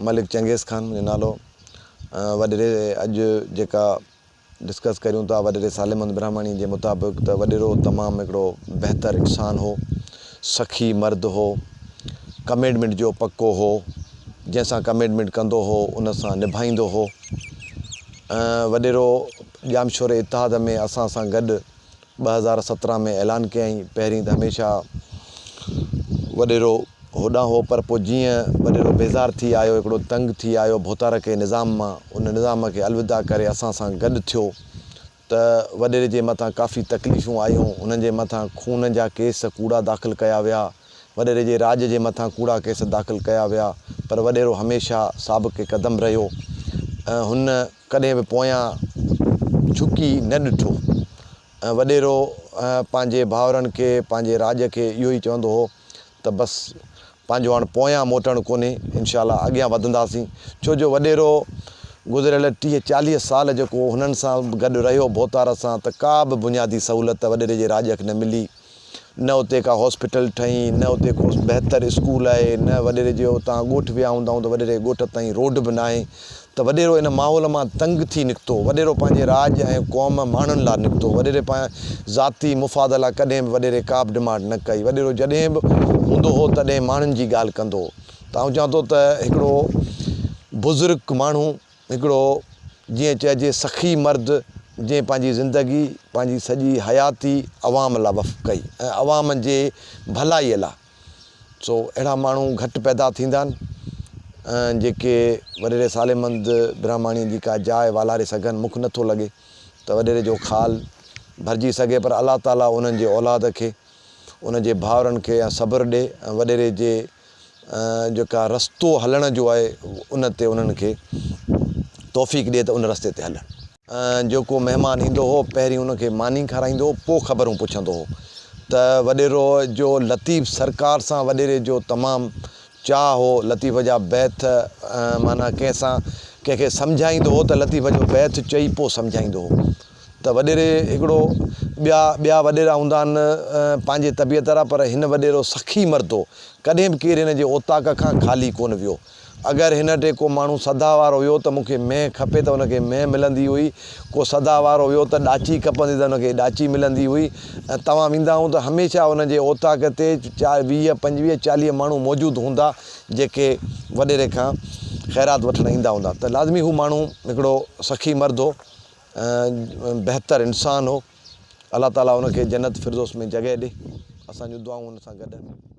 मलिक चंगेज़ खान मुंहिंजो नालो। वॾेरे अॼु जेका डिस्कस करूं था वॾेरे सालेमंद ब्रह्माणी जे मुताबिक़ त वॾेरो तमामु हिकिड़ो बहितर इंसान हो, सखी मर्द हो, कमिटमेंट जो पक्को हो, जैसा कमिटमेंट कंदो हो उन सां निभाईंदो हो। वॾेरो जामशोर इतिहाद में असां सां गॾु 2017 में ऐलान कयईं। पहिरीं त हमेशह वॾेरो होॾां हो, पर पोइ जीअं वॾेरो बेज़ार थी आयो, हिकिड़ो तंग थी आयो भोतार के निज़ाम मां, उन निज़ाम खे अलविदा करे असां सां गॾु थियो त वॾेरे जे मथां काफ़ी तकलीफ़ूं आयूं, उन्हनि जे मथां खून जा केस कूड़ा दाख़िल कया विया, वॾेरे जे राज जे मथां कूड़ा केस दाख़िल कया विया, पर वॾेरो हमेशह साबिक़ क़दम रहियो। हुन कॾहिं बि पोयां झुकी न ॾिठो। वॾेरो पंहिंजे भाउरनि खे, पंहिंजे राज खे इहो ई चवंदो हो त बसि पंहिंजो हाणे पोयां मोटणु कोन्हे, इंशाअल्लाह अॻियां वधंदासीं। छो जो वॾेरो गुज़िरियल 30-40 साल जेको हुननि सां गॾु रहियो भोतार सां, त का बि बुनियादी सहूलियत वॾेरे जे राज खे न मिली। न उते का हॉस्पिटल ठही, न उते को बहितर स्कूल आहे, न वॾेरे जो तव्हां ॻोठु विया हूंदव त वॾेरे ॻोठ ताईं रोड बि न आहे। त वॾेरो इन माहौल मां तंग थी निकितो। वॾेरो पंहिंजे राज ऐं क़ौम माण्हुनि लाइ निकितो। वॾेरे ज़ाती मुफ़ाद लाइ कॾहिं बि वॾेरे का बि डिमांड न कई। वॾेरो जॾहिं बि हूंदो हो तॾहिं माण्हुनि जी ॻाल्हि कंदो हो। त आउं चवां थो त हिकिड़ो बुज़ुर्ग माण्हू, हिकिड़ो जीअं चइजे सखी मर्द, जंहिं पंहिंजी ज़िंदगी, पंहिंजी सॼी हयाती अवाम लाइ वफ़ कई ऐं अवाम जे भलाईअ लाइ। सो अहिड़ा माण्हू घटि पैदा थींदा आहिनि जेके वॾेरे सालेमंद ब्रह्माणी जी का जाइ वालारे सघनि। मूंखे नथो लॻे त वॾेरे जो ख़ाल भरिजी सघे, पर अलाह ताला उन्हनि जे औलाद खे, उन जे भाउरनि खे या सब्र ॾे ऐं वॾेरे जे जेका रस्तो हलण जो आहे उन ते उन्हनि खे तौफ़ीक़ ॾिए त उन रस्ते ते हलनि। जेको महिमान ईंदो हो पहिरीं उनखे मानी खाराईंदो हो, पोइ ख़बरूं पुछंदो हो। त वॾेरो जो लतीफ़ सरकार सां वॾेरे जो तमामु चाह हो। लतीफ़ जा बैत माना कंहिंखे सम्झाईंदो हो त लतीफ़ जो बैत चई पोइ सम्झाईंदो हो। त वॾेरे हिकिड़ो ॿिया वॾेरा हूंदा आहिनि पंहिंजे तबियत वारा, पर हिन वॾेरो सखी मर्द हो। कॾहिं बि केरु हिन जे ओताक खां ख़ाली कोन वियो। अगरि हिन टे को माण्हू सदा वारो हुयो त मूंखे मेंह खपे त हुनखे मेंह मिलंदी हुई, को सदा वारो हुयो त ॾाची खपंदी त हुनखे ॾाची मिलंदी हुई। ऐं तव्हां वेंदा हूं त हमेशह हुन जे ओताक ते 20-25-40 माण्हू मौजूदु हूंदा जेके वॾेरे खां ख़ैरात वठणु ईंदा हूंदा। त लाज़मी हू माण्हू हिकिड़ो सखी मर्द हो, बहितर इंसान हो। अलाह ताला उनखे जन्नत फिरदौस में जॻह ॾे। असांजूं दुआऊं हुन सां गॾु।